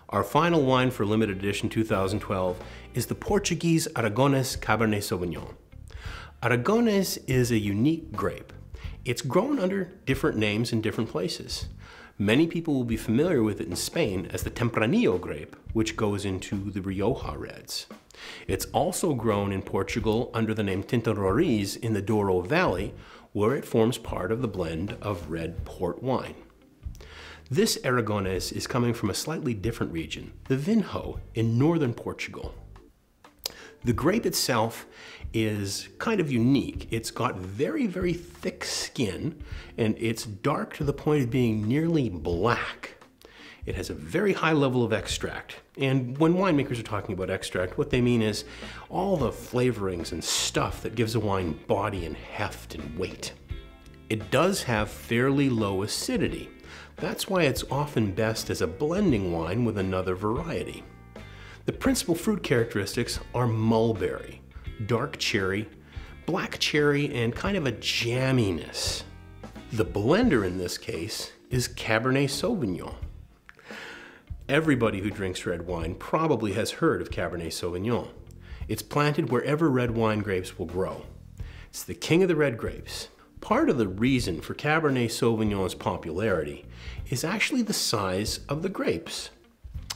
Our final wine for limited edition 2012 is the Portugues Aragones Cabernet Sauvignon. Aragones is a unique grape. It's grown under different names in different places. Many people will be familiar with it in Spain as the Tempranillo grape, which goes into the Rioja Reds. It's also grown in Portugal under the name Tinta Roriz in the Douro Valley, where it forms part of the blend of red port wine. This Aragones is coming from a slightly different region, the Vinho in northern Portugal. The grape itself is kind of unique. It's got very, very thick skin, and it's dark to the point of being nearly black. It has a very high level of extract. And when winemakers are talking about extract, what they mean is all the flavorings and stuff that gives a wine body and heft and weight. It does have fairly low acidity. That's why it's often best as a blending wine with another variety. The principal fruit characteristics are mulberry, dark cherry, black cherry, and kind of a jamminess. The blender in this case is Cabernet Sauvignon. Everybody who drinks red wine probably has heard of Cabernet Sauvignon. It's planted wherever red wine grapes will grow. It's the king of the red grapes. Part of the reason for Cabernet Sauvignon's popularity is actually the size of the grapes.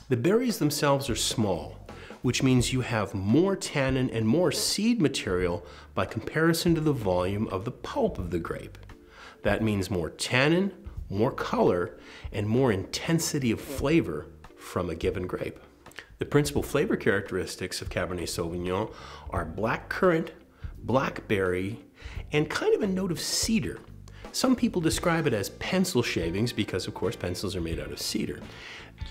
The berries themselves are small, which means you have more tannin and more seed material by comparison to the volume of the pulp of the grape. That means more tannin, more color, and more intensity of flavor from a given grape. The principal flavor characteristics of Cabernet Sauvignon are black currant, blackberry, and kind of a note of cedar. Some people describe it as pencil shavings because, of course, pencils are made out of cedar.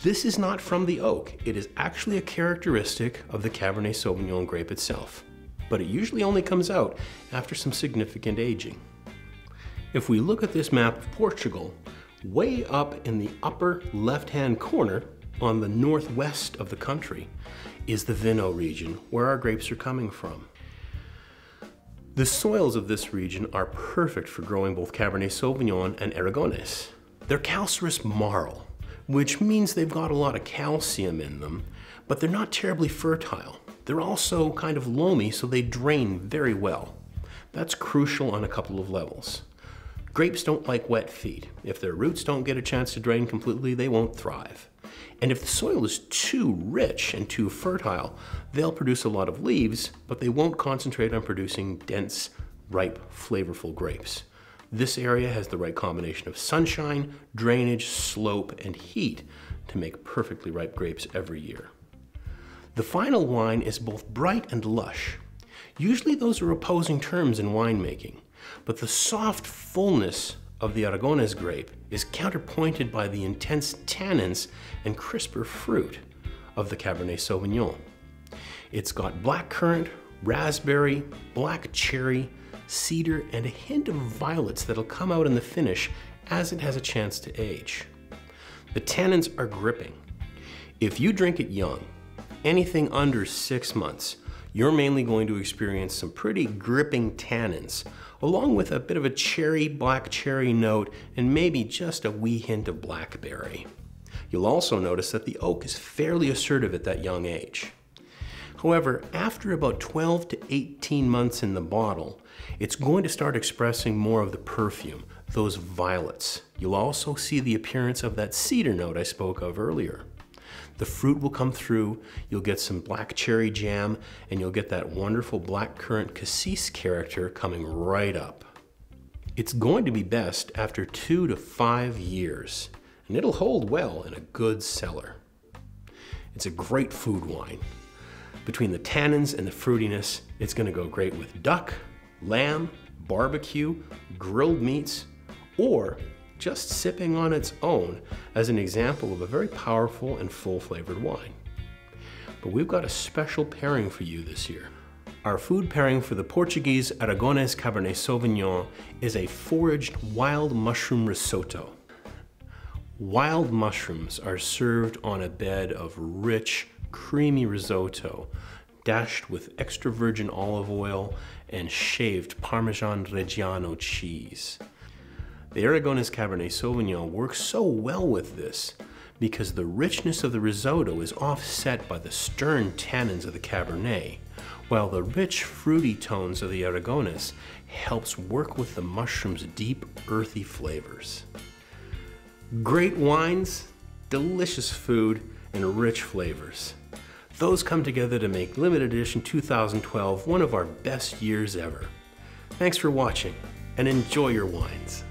This is not from the oak. It is actually a characteristic of the Cabernet Sauvignon grape itself, but it usually only comes out after some significant aging. If we look at this map of Portugal, way up in the upper left-hand corner on the northwest of the country is the Vinho region, where our grapes are coming from. The soils of this region are perfect for growing both Cabernet Sauvignon and Aragones. They're calcareous marl, which means they've got a lot of calcium in them, but they're not terribly fertile. They're also kind of loamy, so they drain very well. That's crucial on a couple of levels. Grapes don't like wet feet. If their roots don't get a chance to drain completely, they won't thrive. And if the soil is too rich and too fertile, they'll produce a lot of leaves, but they won't concentrate on producing dense, ripe, flavorful grapes. This area has the right combination of sunshine, drainage, slope, and heat to make perfectly ripe grapes every year. The final wine is both bright and lush. Usually those are opposing terms in winemaking, but the soft fullness of the Aragones grape is counterpointed by the intense tannins and crisper fruit of the Cabernet Sauvignon. It's got black currant, raspberry, black cherry, cedar, and a hint of violets that'll come out in the finish as it has a chance to age. The tannins are gripping. If you drink it young, anything under 6 months, you're mainly going to experience some pretty gripping tannins, along with a bit of a cherry, black cherry note, and maybe just a wee hint of blackberry. You'll also notice that the oak is fairly assertive at that young age. However, after about 12 to 18 months in the bottle, it's going to start expressing more of the perfume, those violets. You'll also see the appearance of that cedar note I spoke of earlier. The fruit will come through, you'll get some black cherry jam, and you'll get that wonderful black currant cassis character coming right up. It's going to be best after 2 to 5 years, and it'll hold well in a good cellar. It's a great food wine. Between the tannins and the fruitiness, it's going to go great with duck, lamb, barbecue, grilled meats, or just sipping on its own as an example of a very powerful and full-flavored wine. But we've got a special pairing for you this year. Our food pairing for the Portugues Aragones Cabernet Sauvignon is a foraged wild mushroom risotto. Wild mushrooms are served on a bed of rich, creamy risotto, dashed with extra virgin olive oil and shaved Parmesan Reggiano cheese. The Aragones Cabernet Sauvignon works so well with this because the richness of the risotto is offset by the stern tannins of the Cabernet, while the rich fruity tones of the Aragones helps work with the mushroom's deep earthy flavors. Great wines, delicious food, and rich flavors. Those come together to make limited edition 2012 one of our best years ever. Thanks for watching, and enjoy your wines.